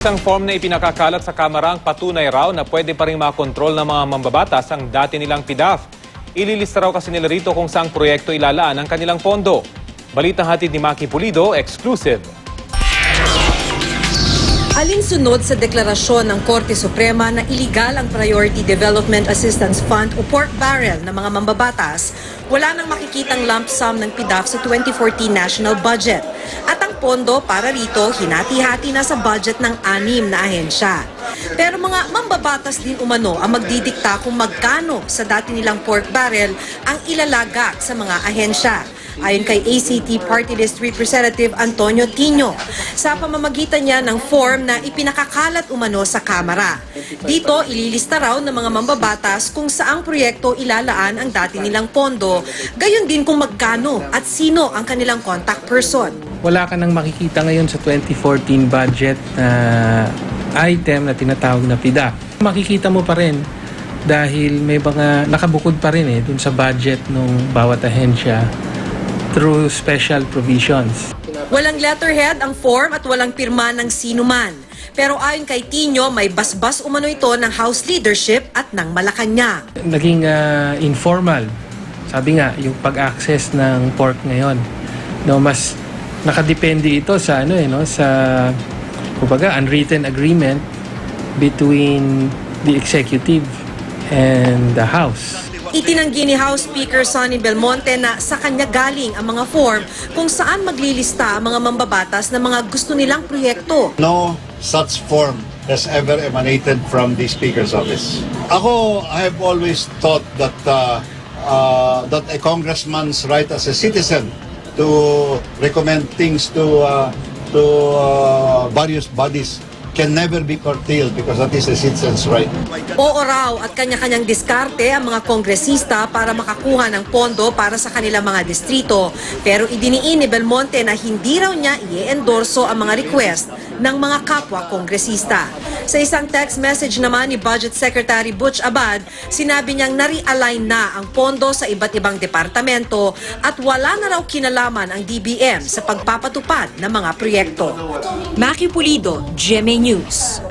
Isang form na ipinakakalat sa Kamara ang patunay raw na pwede pa rin makontrol ng mga mambabatas ang dati nilang PDAF. Ililista raw kasi nila rito kung saang proyekto ilalaan ang kanilang pondo. Balitang hatid ni Maki Pulido, exclusive. Alinsunod sa deklarasyon ng Korte Suprema na iligal ang Priority Development Assistance Fund o pork barrel ng mga mambabatas, wala nang makikitang lump sum ng PDAF sa 2014 national budget. At ang pondo para rito hinati-hati na sa budget ng 6 na ahensya. Pero mga mambabatas din umano ang magdidikta kung magkano sa dati nilang pork barrel ang ilalagak sa mga ahensya. Ayon kay ACT Party List Representative Antonio Tino, sa pamamagitan niya ng form na ipinakakalat umano sa Kamara. Dito, ililista raw ng mga mambabatas kung saang proyekto ilalaan ang dati nilang pondo, gayon din kung magkano at sino ang kanilang contact person. Wala ka nang makikita ngayon sa 2014 budget na item na tinatawag na PDAF. Makikita mo pa rin dahil may mga nakabukod pa rin dun sa budget ng bawat ahensya through special provisions. Walang letterhead ang form at walang pirma ng sino man. Pero ayon kay Tino, may basbas umano ito ng House leadership at ng Malacanang. Naging informal. Sabi nga, yung pag-access ng pork ngayon. No, mas nakadepende ito sa sa kumbaga unwritten agreement between the executive and the House. Itinanggi ni House Speaker Sonny Belmonte na sa kanya galing ang mga form kung saan maglilista ang mga mambabatas ng mga gusto nilang proyekto. No such form has ever emanated from the Speaker's office. Ako, I have always thought that that a congressman's right as a citizen to recommend things to various bodies can never be curtailed because that is a citizen's right. Oo raw at kanya-kanyang diskarte ang mga kongresista para makakuha ng pondo para sa kanilang mga distrito. Pero idiniin ni Belmonte na hindi raw niya i-endorso ang mga request ng mga kapwa kongresista. Sa isang text message naman ni Budget Secretary Butch Abad, sinabi niyang nare-align na ang pondo sa iba't ibang departamento at wala na raw kinalaman ang DBM sa pagpapatupad ng mga proyekto. Maki Pulido, GMA News.